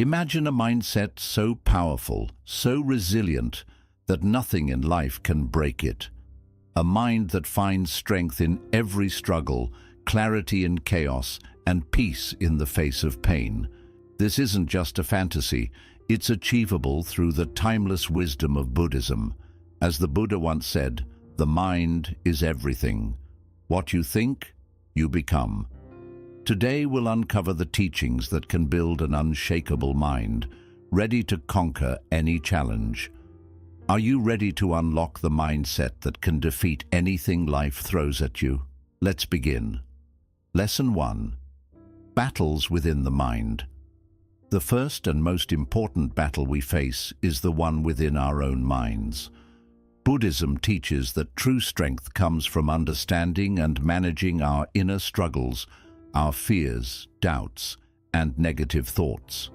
Imagine a mindset so powerful, so resilient, that nothing in life can break it. A mind that finds strength in every struggle, clarity in chaos, and peace in the face of pain. This isn't just a fantasy, it's achievable through the timeless wisdom of Buddhism. As the Buddha once said, the mind is everything. What you think, you become. Today we'll uncover the teachings that can build an unshakable mind, ready to conquer any challenge. Are you ready to unlock the mindset that can defeat anything life throws at you? Let's begin. Lesson 1. Battles within the mind. The first and most important battle we face is the one within our own minds. Buddhism teaches that true strength comes from understanding and managing our inner struggles, our fears, doubts, and negative thoughts.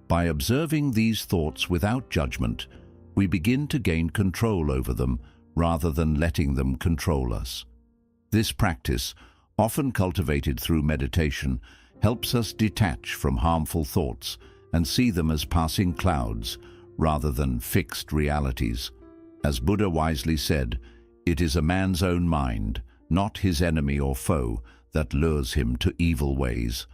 By observing these thoughts without judgment, we begin to gain control over them rather than letting them control us. This practice, often cultivated through meditation, helps us detach from harmful thoughts and see them as passing clouds rather than fixed realities. As Buddha wisely said, it is a man's own mind, not his enemy or foe, that lures him to evil ways.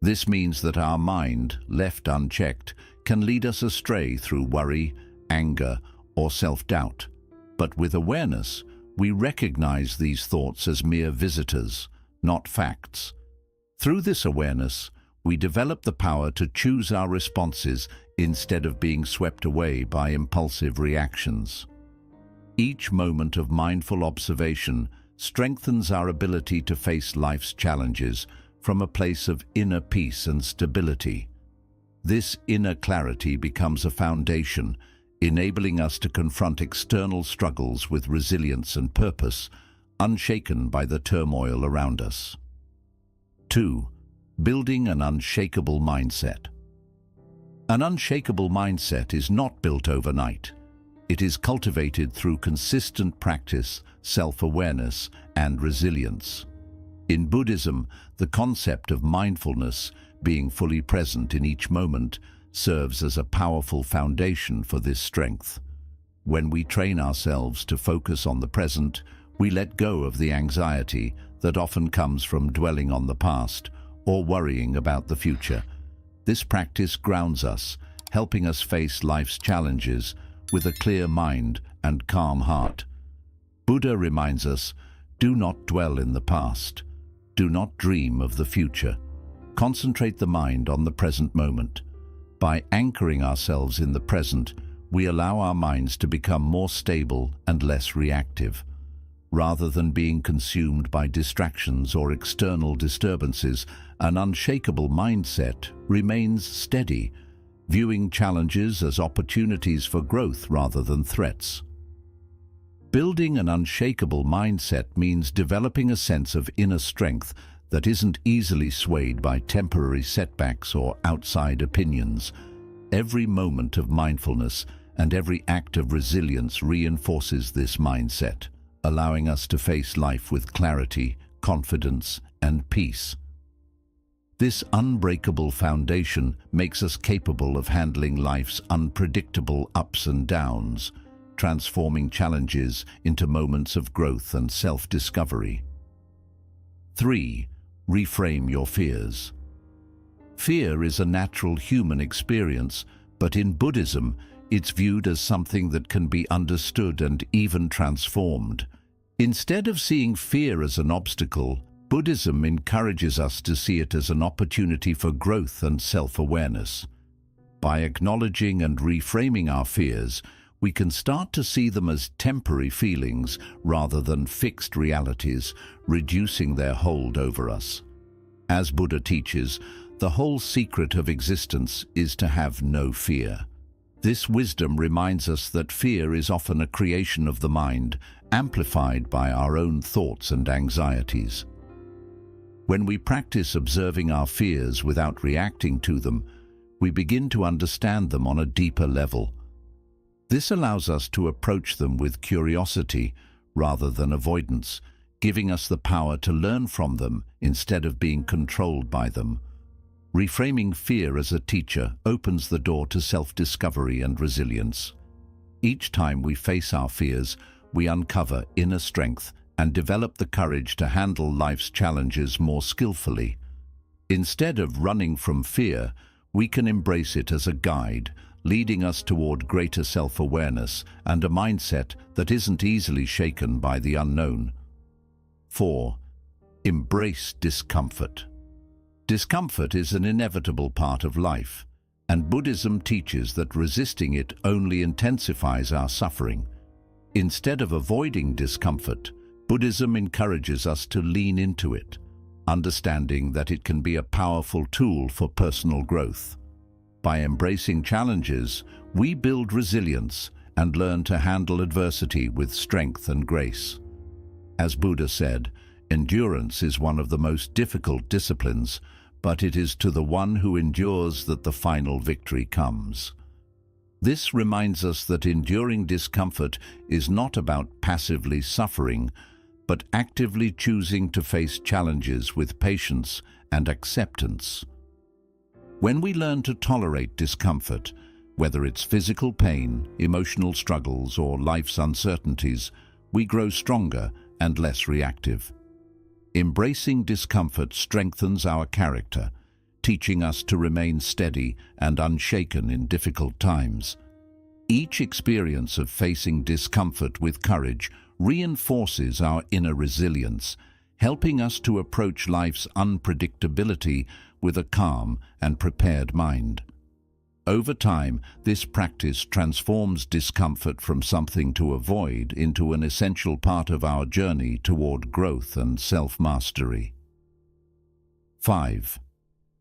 This means that our mind, left unchecked, can lead us astray through worry, anger, or self-doubt. But with awareness, we recognize these thoughts as mere visitors, not facts. Through this awareness, we develop the power to choose our responses instead of being swept away by impulsive reactions. Each moment of mindful observation strengthens our ability to face life's challenges from a place of inner peace and stability. This inner clarity becomes a foundation, enabling us to confront external struggles with resilience and purpose, unshaken by the turmoil around us. 2. Building an unshakable mindset. An unshakable mindset is not built overnight. It is cultivated through consistent practice, self-awareness, and resilience. In Buddhism, the concept of mindfulness, being fully present in each moment, serves as a powerful foundation for this strength. When we train ourselves to focus on the present, we let go of the anxiety that often comes from dwelling on the past or worrying about the future. This practice grounds us, helping us face life's challenges with a clear mind and calm heart. Buddha reminds us, do not dwell in the past. Do not dream of the future. Concentrate the mind on the present moment. By anchoring ourselves in the present, we allow our minds to become more stable and less reactive. Rather than being consumed by distractions or external disturbances, an unshakable mindset remains steady, viewing challenges as opportunities for growth rather than threats. Building an unshakable mindset means developing a sense of inner strength that isn't easily swayed by temporary setbacks or outside opinions. Every moment of mindfulness and every act of resilience reinforces this mindset, allowing us to face life with clarity, confidence, and peace. This unbreakable foundation makes us capable of handling life's unpredictable ups and downs, transforming challenges into moments of growth and self-discovery. 3. Reframe your fears. Fear is a natural human experience, but in Buddhism, it's viewed as something that can be understood and even transformed. Instead of seeing fear as an obstacle, Buddhism encourages us to see it as an opportunity for growth and self-awareness. By acknowledging and reframing our fears, we can start to see them as temporary feelings rather than fixed realities, reducing their hold over us. As Buddha teaches, the whole secret of existence is to have no fear. This wisdom reminds us that fear is often a creation of the mind, amplified by our own thoughts and anxieties. When we practice observing our fears without reacting to them, we begin to understand them on a deeper level. This allows us to approach them with curiosity rather than avoidance, giving us the power to learn from them instead of being controlled by them. Reframing fear as a teacher opens the door to self-discovery and resilience. Each time we face our fears, we uncover inner strength and develop the courage to handle life's challenges more skillfully. Instead of running from fear, we can embrace it as a guide, leading us toward greater self-awareness and a mindset that isn't easily shaken by the unknown. 4. Embrace discomfort. Discomfort is an inevitable part of life, and Buddhism teaches that resisting it only intensifies our suffering. Instead of avoiding discomfort, Buddhism encourages us to lean into it, understanding that it can be a powerful tool for personal growth. By embracing challenges, we build resilience and learn to handle adversity with strength and grace. As Buddha said, endurance is one of the most difficult disciplines, but it is to the one who endures that the final victory comes. This reminds us that enduring discomfort is not about passively suffering, but actively choosing to face challenges with patience and acceptance. When we learn to tolerate discomfort, whether it's physical pain, emotional struggles, or life's uncertainties, we grow stronger and less reactive. Embracing discomfort strengthens our character, teaching us to remain steady and unshaken in difficult times. Each experience of facing discomfort with courage reinforces our inner resilience, helping us to approach life's unpredictability with a calm and prepared mind. Over time, this practice transforms discomfort from something to avoid into an essential part of our journey toward growth and self-mastery. 5.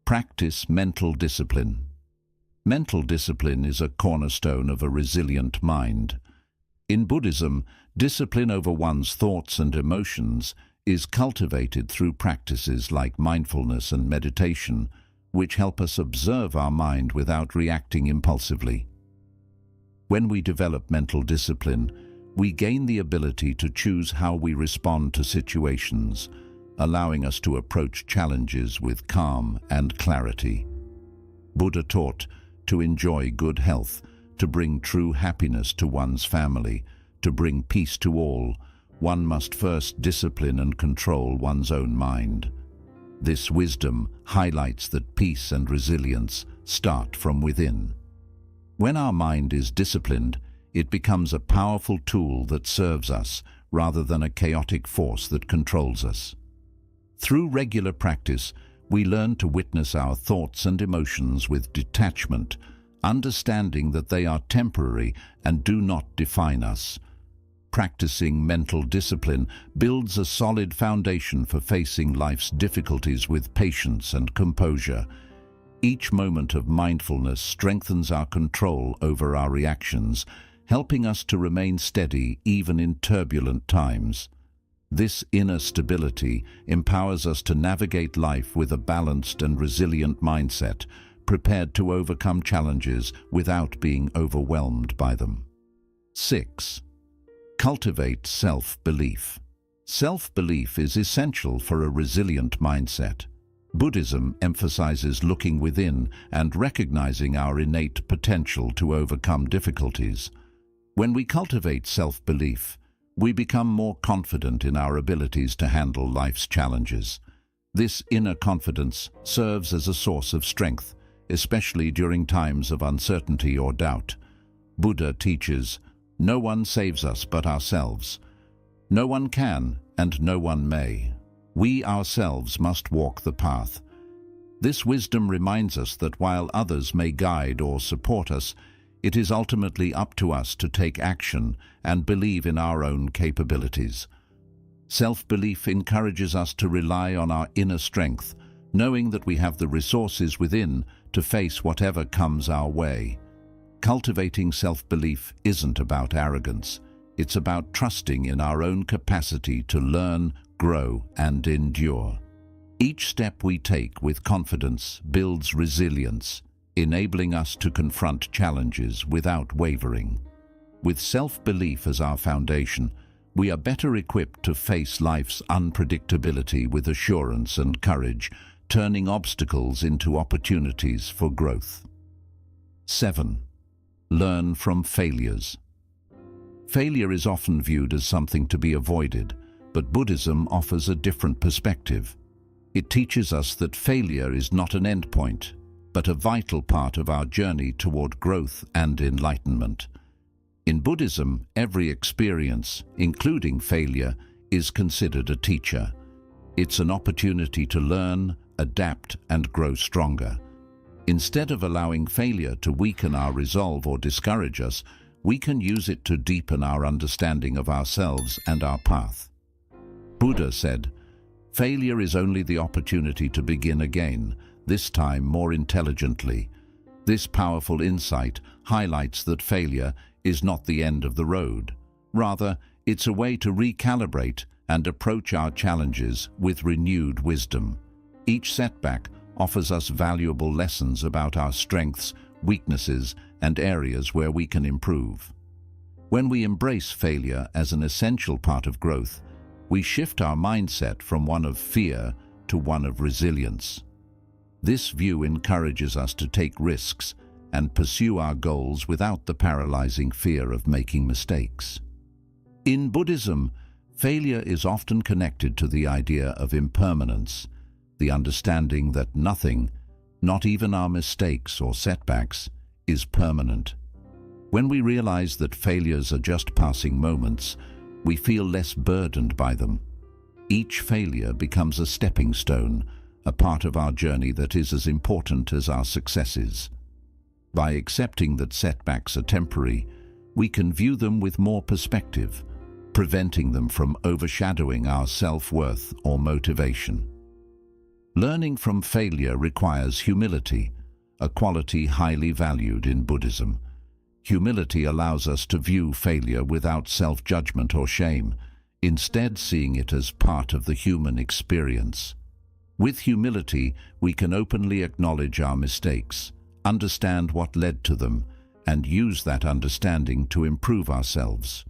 Practice mental discipline. Mental discipline is a cornerstone of a resilient mind. In Buddhism, discipline over one's thoughts and emotions is cultivated through practices like mindfulness and meditation, which help us observe our mind without reacting impulsively. When we develop mental discipline, we gain the ability to choose how we respond to situations, allowing us to approach challenges with calm and clarity. Buddha taught to enjoy good health, to bring true happiness to one's family, to bring peace to all, one must first discipline and control one's own mind. This wisdom highlights that peace and resilience start from within. When our mind is disciplined, it becomes a powerful tool that serves us rather than a chaotic force that controls us. Through regular practice, we learn to witness our thoughts and emotions with detachment, understanding that they are temporary and do not define us. Practicing mental discipline builds a solid foundation for facing life's difficulties with patience and composure. Each moment of mindfulness strengthens our control over our reactions, helping us to remain steady even in turbulent times. This inner stability empowers us to navigate life with a balanced and resilient mindset, prepared to overcome challenges without being overwhelmed by them. 6. Cultivate self-belief. Self-belief is essential for a resilient mindset. Buddhism emphasizes looking within and recognizing our innate potential to overcome difficulties. When we cultivate self-belief, we become more confident in our abilities to handle life's challenges. This inner confidence serves as a source of strength, especially during times of uncertainty or doubt. Buddha teaches, "No one saves us but ourselves. No one can, and no one may. We ourselves must walk the path." This wisdom reminds us that while others may guide or support us, it is ultimately up to us to take action and believe in our own capabilities. Self-belief encourages us to rely on our inner strength, knowing that we have the resources within to face whatever comes our way. Cultivating self-belief isn't about arrogance. It's about trusting in our own capacity to learn, grow, and endure. Each step we take with confidence builds resilience, enabling us to confront challenges without wavering. With self-belief as our foundation, we are better equipped to face life's unpredictability with assurance and courage, turning obstacles into opportunities for growth. 7. Learn from failures. Failure is often viewed as something to be avoided, but Buddhism offers a different perspective. It teaches us that failure is not an endpoint, but a vital part of our journey toward growth and enlightenment. In Buddhism, every experience, including failure, is considered a teacher. It's an opportunity to learn, adapt, and grow stronger. Instead of allowing failure to weaken our resolve or discourage us, we can use it to deepen our understanding of ourselves and our path. Buddha said, "Failure is only the opportunity to begin again, this time more intelligently." This powerful insight highlights that failure is not the end of the road. Rather, it's a way to recalibrate and approach our challenges with renewed wisdom. Each setback offers us valuable lessons about our strengths, weaknesses, and areas where we can improve. When we embrace failure as an essential part of growth, we shift our mindset from one of fear to one of resilience. This view encourages us to take risks and pursue our goals without the paralyzing fear of making mistakes. In Buddhism, failure is often connected to the idea of impermanence, the understanding that nothing, not even our mistakes or setbacks, is permanent. When we realize that failures are just passing moments, we feel less burdened by them. Each failure becomes a stepping stone, a part of our journey that is as important as our successes. By accepting that setbacks are temporary, we can view them with more perspective, preventing them from overshadowing our self-worth or motivation. Learning from failure requires humility, a quality highly valued in Buddhism. Humility allows us to view failure without self-judgment or shame, instead seeing it as part of the human experience. With humility, we can openly acknowledge our mistakes, understand what led to them, and use that understanding to improve ourselves.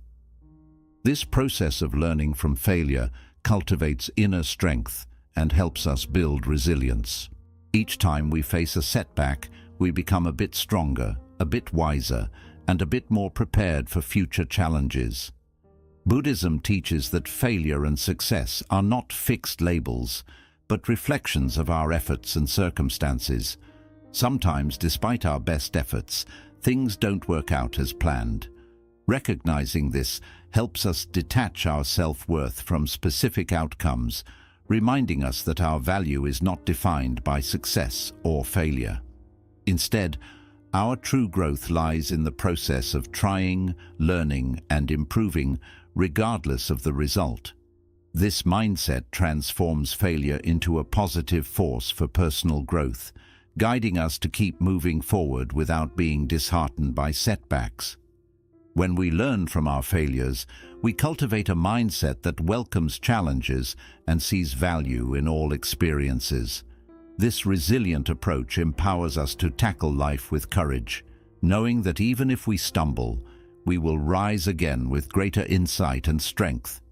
This process of learning from failure cultivates inner strength and helps us build resilience. Each time we face a setback, we become a bit stronger, a bit wiser, and a bit more prepared for future challenges. Buddhism teaches that failure and success are not fixed labels, but reflections of our efforts and circumstances. Sometimes, despite our best efforts, things don't work out as planned. Recognizing this helps us detach our self-worth from specific outcomes, reminding us that our value is not defined by success or failure. Instead, our true growth lies in the process of trying, learning, and improving, regardless of the result. This mindset transforms failure into a positive force for personal growth, guiding us to keep moving forward without being disheartened by setbacks. When we learn from our failures, we cultivate a mindset that welcomes challenges and sees value in all experiences. This resilient approach empowers us to tackle life with courage, knowing that even if we stumble, we will rise again with greater insight and strength.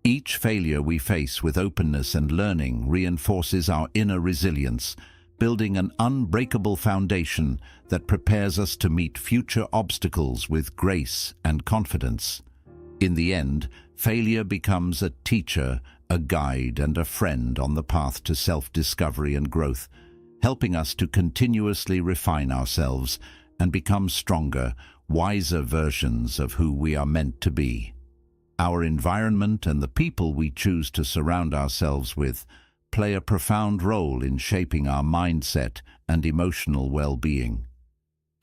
Each failure we face with openness and learning reinforces our inner resilience, building an unbreakable foundation that prepares us to meet future obstacles with grace and confidence. In the end, failure becomes a teacher, a guide, and a friend on the path to self-discovery and growth, helping us to continuously refine ourselves and become stronger, wiser versions of who we are meant to be. Our environment and the people we choose to surround ourselves with play a profound role in shaping our mindset and emotional well-being.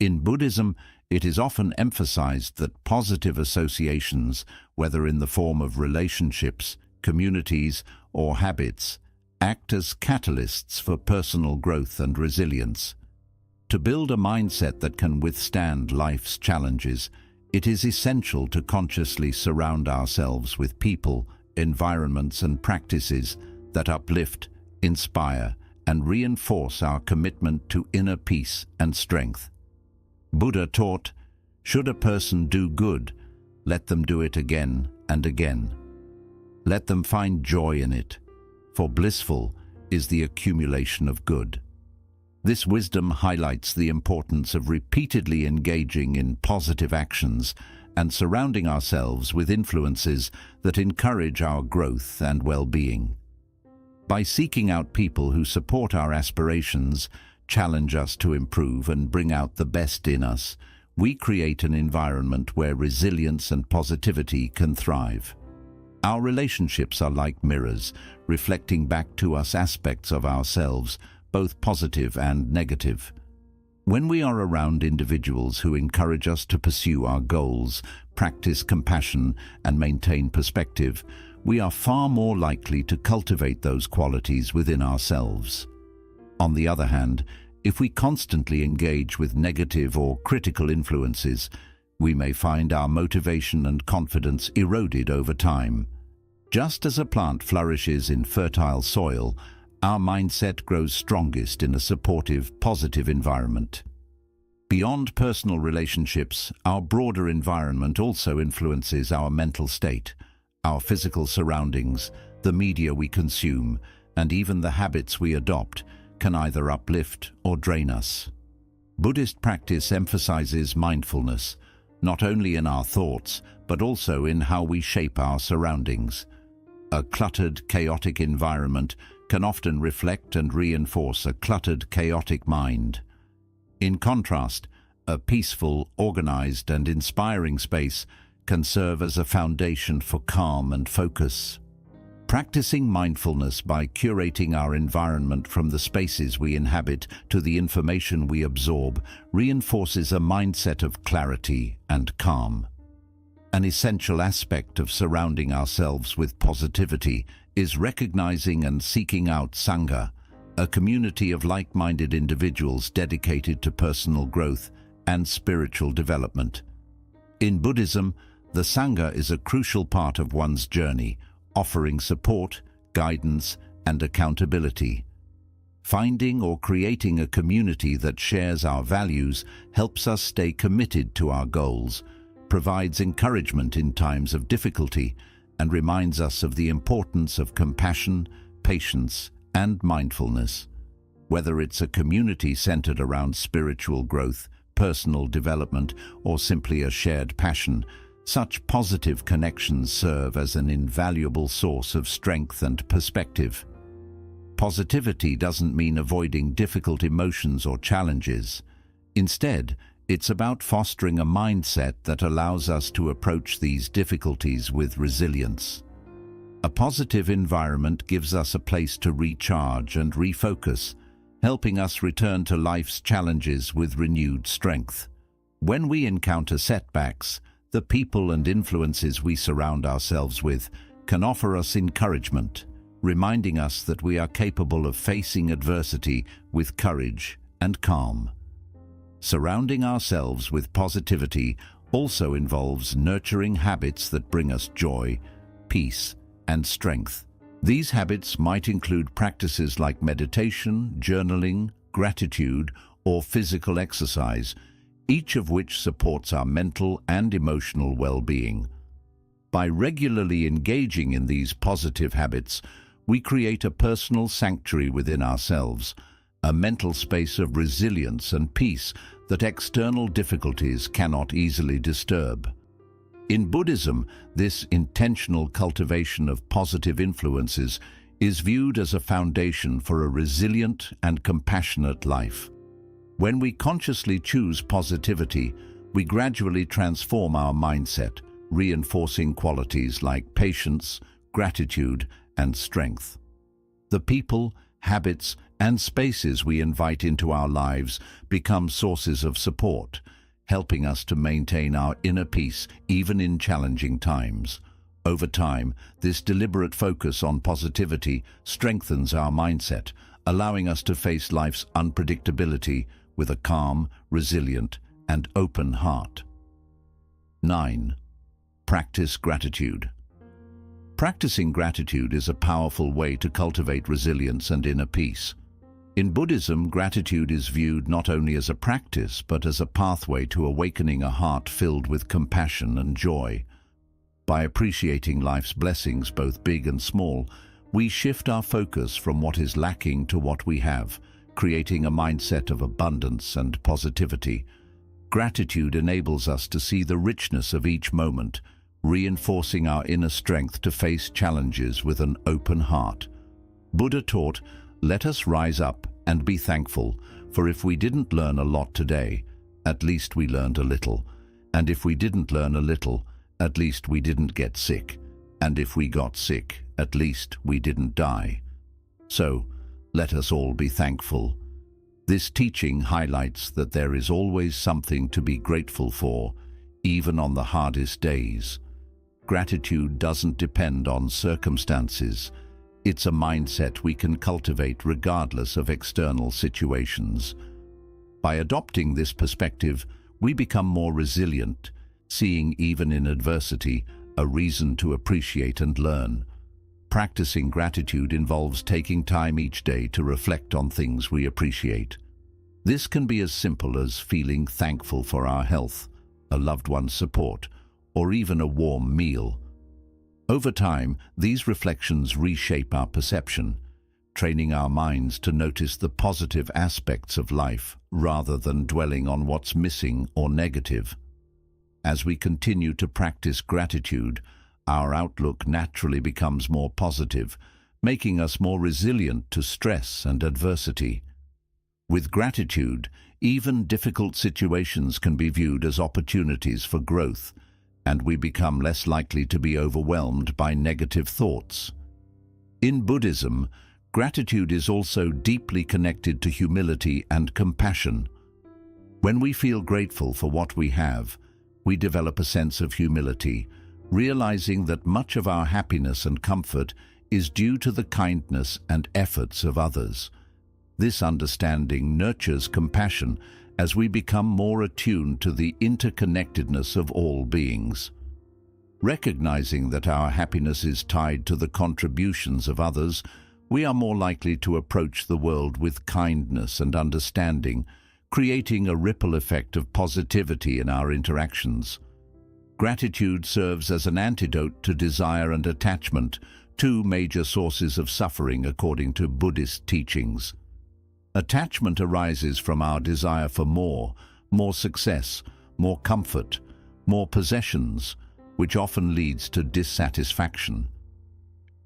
In Buddhism, it is often emphasized that positive associations, whether in the form of relationships, communities, or habits, act as catalysts for personal growth and resilience. To build a mindset that can withstand life's challenges, it is essential to consciously surround ourselves with people, environments, and practices that uplift, inspire, and reinforce our commitment to inner peace and strength. Buddha taught, "Should a person do good, let them do it again and again. Let them find joy in it, for blissful, is the accumulation of good. This wisdom highlights the importance of repeatedly engaging in positive actions and surrounding ourselves with influences that encourage our growth and well-being. By seeking out people who support our aspirations, challenge us to improve and bring out the best in us, we create an environment where resilience and positivity can thrive. Our relationships are like mirrors, reflecting back to us aspects of ourselves, both positive and negative. When we are around individuals who encourage us to pursue our goals, practice compassion, and maintain perspective, we are far more likely to cultivate those qualities within ourselves. On the other hand, if we constantly engage with negative or critical influences, we may find our motivation and confidence eroded over time. Just as a plant flourishes in fertile soil, our mindset grows strongest in a supportive, positive environment. Beyond personal relationships, our broader environment also influences our mental state. Our physical surroundings, the media we consume, and even the habits we adopt can either uplift or drain us. Buddhist practice emphasizes mindfulness, not only in our thoughts, but also in how we shape our surroundings. A cluttered, chaotic environment can often reflect and reinforce a cluttered, chaotic mind. In contrast, a peaceful, organized, and inspiring space can serve as a foundation for calm and focus. Practicing mindfulness by curating our environment from the spaces we inhabit to the information we absorb reinforces a mindset of clarity and calm. An essential aspect of surrounding ourselves with positivity is recognizing and seeking out Sangha, a community of like-minded individuals dedicated to personal growth and spiritual development. In Buddhism, the Sangha is a crucial part of one's journey, offering support, guidance, and accountability. Finding or creating a community that shares our values helps us stay committed to our goals, provides encouragement in times of difficulty, and reminds us of the importance of compassion, patience, and mindfulness. Whether it's a community centered around spiritual growth, personal development, or simply a shared passion, such positive connections serve as an invaluable source of strength and perspective. Positivity doesn't mean avoiding difficult emotions or challenges. Instead, it's about fostering a mindset that allows us to approach these difficulties with resilience. A positive environment gives us a place to recharge and refocus, helping us return to life's challenges with renewed strength. When we encounter setbacks, the people and influences we surround ourselves with can offer us encouragement, reminding us that we are capable of facing adversity with courage and calm. Surrounding ourselves with positivity also involves nurturing habits that bring us joy, peace, and strength. These habits might include practices like meditation, journaling, gratitude, or physical exercise, each of which supports our mental and emotional well-being. By regularly engaging in these positive habits, we create a personal sanctuary within ourselves, a mental space of resilience and peace that external difficulties cannot easily disturb. In Buddhism, this intentional cultivation of positive influences is viewed as a foundation for a resilient and compassionate life. When we consciously choose positivity, we gradually transform our mindset, reinforcing qualities like patience, gratitude, and strength. The people, habits, and spaces we invite into our lives become sources of support, helping us to maintain our inner peace even in challenging times. Over time, this deliberate focus on positivity strengthens our mindset, allowing us to face life's unpredictability with a calm, resilient, and open heart. 9. Practice gratitude. Practicing gratitude is a powerful way to cultivate resilience and inner peace. In Buddhism, gratitude is viewed not only as a practice, but as a pathway to awakening a heart filled with compassion and joy. By appreciating life's blessings, both big and small, We shift our focus from what is lacking to what we have, creating a mindset of abundance and positivity. Gratitude enables us to see the richness of each moment, reinforcing our inner strength to face challenges with an open heart. Buddha taught, "Let us rise up and be thankful, for if we didn't learn a lot today, at least we learned a little. And if we didn't learn a little, at least we didn't get sick. And if we got sick, at least we didn't die. So, let us all be thankful." This teaching highlights that there is always something to be grateful for, even on the hardest days. Gratitude doesn't depend on circumstances. It's a mindset we can cultivate regardless of external situations. By adopting this perspective, we become more resilient, seeing even in adversity a reason to appreciate and learn. Practicing gratitude involves taking time each day to reflect on things we appreciate. This can be as simple as feeling thankful for our health, a loved one's support, or even a warm meal. Over time, these reflections reshape our perception, training our minds to notice the positive aspects of life rather than dwelling on what's missing or negative. As we continue to practice gratitude, our outlook naturally becomes more positive, making us more resilient to stress and adversity. With gratitude, even difficult situations can be viewed as opportunities for growth, and we become less likely to be overwhelmed by negative thoughts. In Buddhism, gratitude is also deeply connected to humility and compassion. When we feel grateful for what we have, we develop a sense of humility, realizing that much of our happiness and comfort is due to the kindness and efforts of others. This understanding nurtures compassion as we become more attuned to the interconnectedness of all beings. Recognizing that our happiness is tied to the contributions of others, we are more likely to approach the world with kindness and understanding, creating a ripple effect of positivity in our interactions. Gratitude serves as an antidote to desire and attachment, two major sources of suffering according to Buddhist teachings. Attachment arises from our desire for more success, more comfort, more possessions, which often leads to dissatisfaction.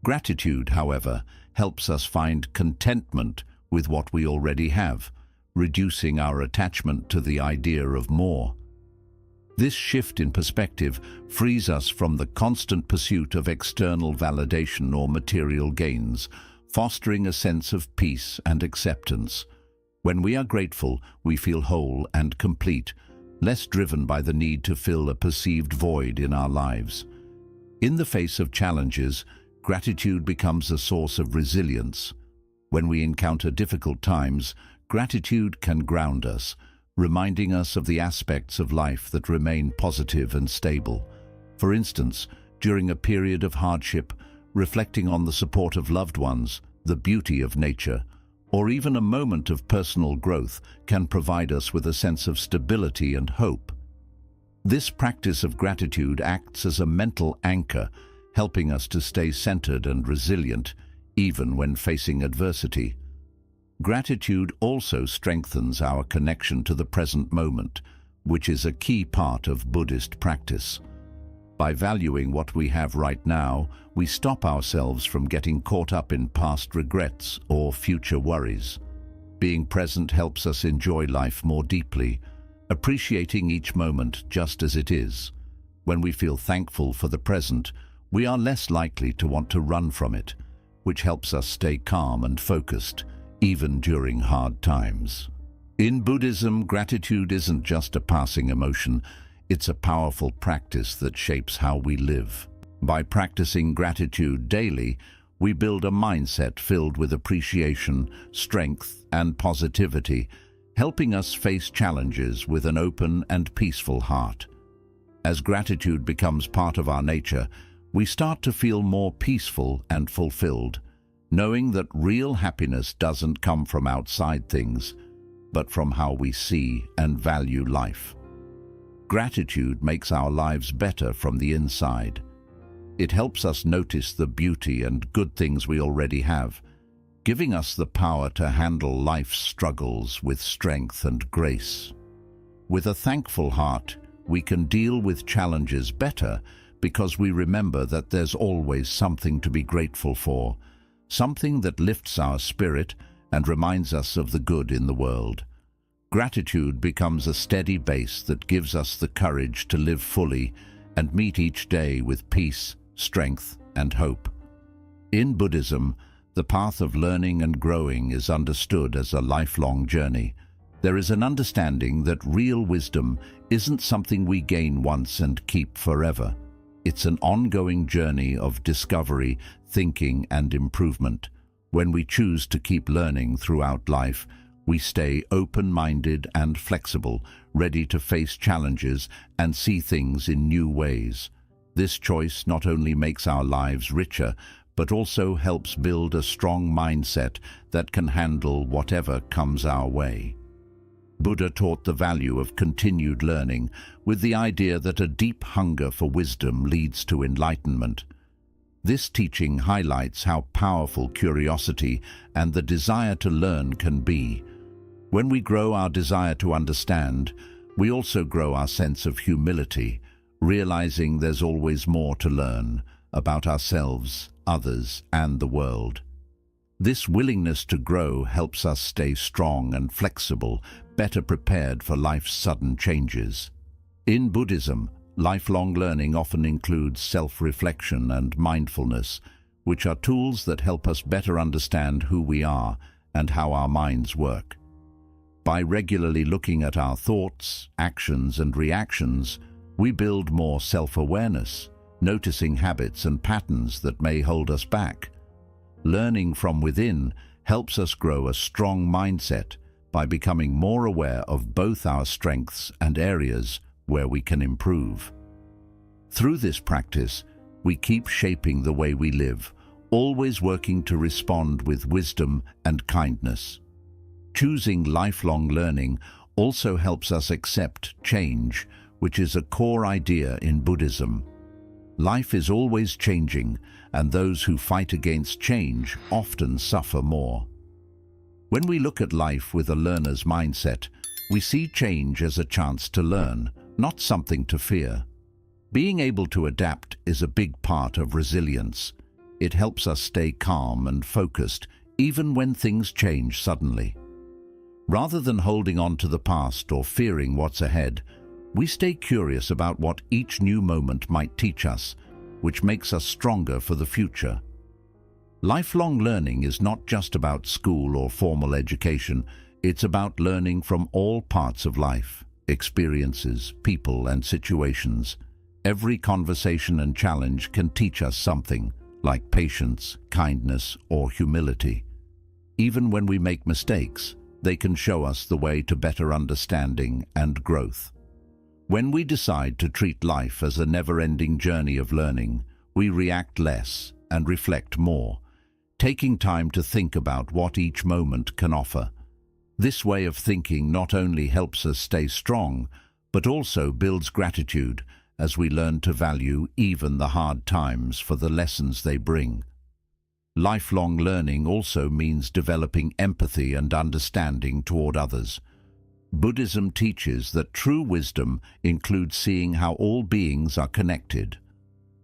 Gratitude, however, helps us find contentment with what we already have, reducing our attachment to the idea of more. This shift in perspective frees us from the constant pursuit of external validation or material gains, fostering a sense of peace and acceptance. When we are grateful, we feel whole and complete, less driven by the need to fill a perceived void in our lives. In the face of challenges, gratitude becomes a source of resilience. When we encounter difficult times, gratitude can ground us, reminding us of the aspects of life that remain positive and stable. For instance, during a period of hardship, reflecting on the support of loved ones, the beauty of nature, or even a moment of personal growth can provide us with a sense of stability and hope. This practice of gratitude acts as a mental anchor, helping us to stay centered and resilient, even when facing adversity. Gratitude also strengthens our connection to the present moment, which is a key part of Buddhist practice. By valuing what we have right now, we stop ourselves from getting caught up in past regrets or future worries. Being present helps us enjoy life more deeply, appreciating each moment just as it is. When we feel thankful for the present, we are less likely to want to run from it, which helps us stay calm and focused, even during hard times. In Buddhism, gratitude isn't just a passing emotion, it's a powerful practice that shapes how we live. By practicing gratitude daily, we build a mindset filled with appreciation, strength, and positivity, helping us face challenges with an open and peaceful heart. As gratitude becomes part of our nature, we start to feel more peaceful and fulfilled, knowing that real happiness doesn't come from outside things, but from how we see and value life. Gratitude makes our lives better from the inside. It helps us notice the beauty and good things we already have, giving us the power to handle life's struggles with strength and grace. With a thankful heart, we can deal with challenges better because we remember that there's always something to be grateful for, something that lifts our spirit and reminds us of the good in the world. Gratitude becomes a steady base that gives us the courage to live fully and meet each day with peace, strength, and hope. In Buddhism, the path of learning and growing is understood as a lifelong journey. There is an understanding that real wisdom isn't something we gain once and keep forever. It's an ongoing journey of discovery, thinking, and improvement. When we choose to keep learning throughout life, we stay open-minded and flexible, ready to face challenges and see things in new ways. This choice not only makes our lives richer, but also helps build a strong mindset that can handle whatever comes our way. Buddha taught the value of continued learning with the idea that a deep hunger for wisdom leads to enlightenment. This teaching highlights how powerful curiosity and the desire to learn can be. When we grow our desire to understand, we also grow our sense of humility, realizing there's always more to learn about ourselves, others, and the world. This willingness to grow helps us stay strong and flexible, better prepared for life's sudden changes. In Buddhism, lifelong learning often includes self-reflection and mindfulness, which are tools that help us better understand who we are and how our minds work. By regularly looking at our thoughts, actions, and reactions, we build more self-awareness, noticing habits and patterns that may hold us back. Learning from within helps us grow a strong mindset by becoming more aware of both our strengths and areas where we can improve. Through this practice, we keep shaping the way we live, always working to respond with wisdom and kindness. Choosing lifelong learning also helps us accept change, which is a core idea in Buddhism. Life is always changing, and those who fight against change often suffer more. When we look at life with a learner's mindset, we see change as a chance to learn, not something to fear. Being able to adapt is a big part of resilience. It helps us stay calm and focused, even when things change suddenly. Rather than holding on to the past or fearing what's ahead, we stay curious about what each new moment might teach us, which makes us stronger for the future. Lifelong learning is not just about school or formal education, it's about learning from all parts of life, experiences, people, and situations. Every conversation and challenge can teach us something, like patience, kindness, or humility. Even when we make mistakes, they can show us the way to better understanding and growth. When we decide to treat life as a never-ending journey of learning, we react less and reflect more, taking time to think about what each moment can offer. This way of thinking not only helps us stay strong, but also builds gratitude as we learn to value even the hard times for the lessons they bring. Lifelong learning also means developing empathy and understanding toward others. Buddhism teaches that true wisdom includes seeing how all beings are connected.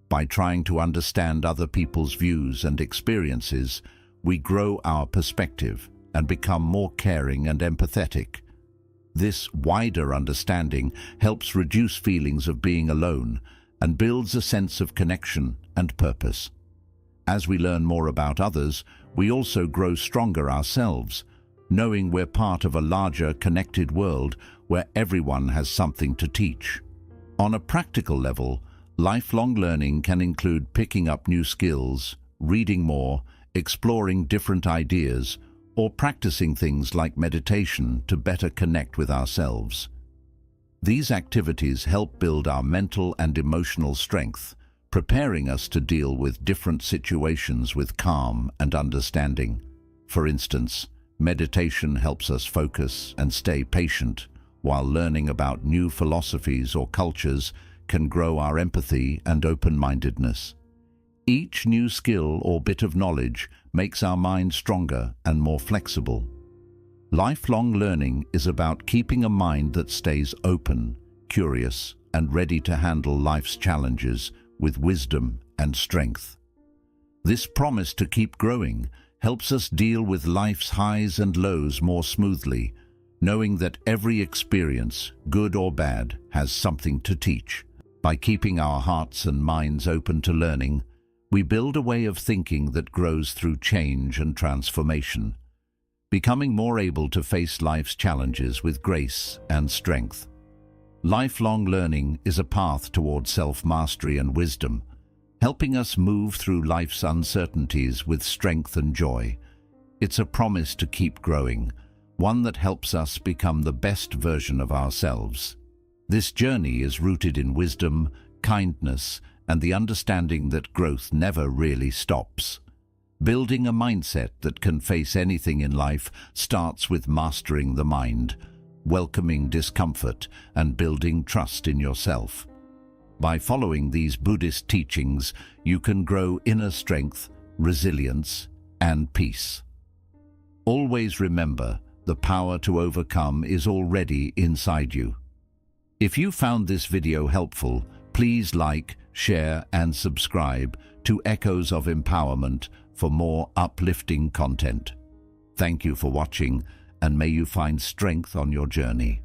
By trying to understand other people's views and experiences, we grow our perspective and become more caring and empathetic. This wider understanding helps reduce feelings of being alone and builds a sense of connection and purpose. As we learn more about others, we also grow stronger ourselves, knowing we're part of a larger, connected world where everyone has something to teach. On a practical level, lifelong learning can include picking up new skills, reading more, exploring different ideas, or practicing things like meditation to better connect with ourselves. These activities help build our mental and emotional strength, preparing us to deal with different situations with calm and understanding. For instance, meditation helps us focus and stay patient, while learning about new philosophies or cultures can grow our empathy and open-mindedness. Each new skill or bit of knowledge makes our mind stronger and more flexible. Lifelong learning is about keeping a mind that stays open, curious, and ready to handle life's challenges with wisdom and strength. This promise to keep growing helps us deal with life's highs and lows more smoothly, knowing that every experience, good or bad, has something to teach. By keeping our hearts and minds open to learning, we build a way of thinking that grows through change and transformation, becoming more able to face life's challenges with grace and strength. Lifelong learning is a path toward self-mastery and wisdom, helping us move through life's uncertainties with strength and joy. It's a promise to keep growing, one that helps us become the best version of ourselves. This journey is rooted in wisdom, kindness, and the understanding that growth never really stops. Building a mindset that can face anything in life starts with mastering the mind, welcoming discomfort, and building trust in yourself. By following these Buddhist teachings, you can grow inner strength, resilience, and peace. Always remember, the power to overcome is already inside you. If you found this video helpful, please like, share, and subscribe to Echoes of Empowerment for more uplifting content. Thank you for watching, and may you find strength on your journey.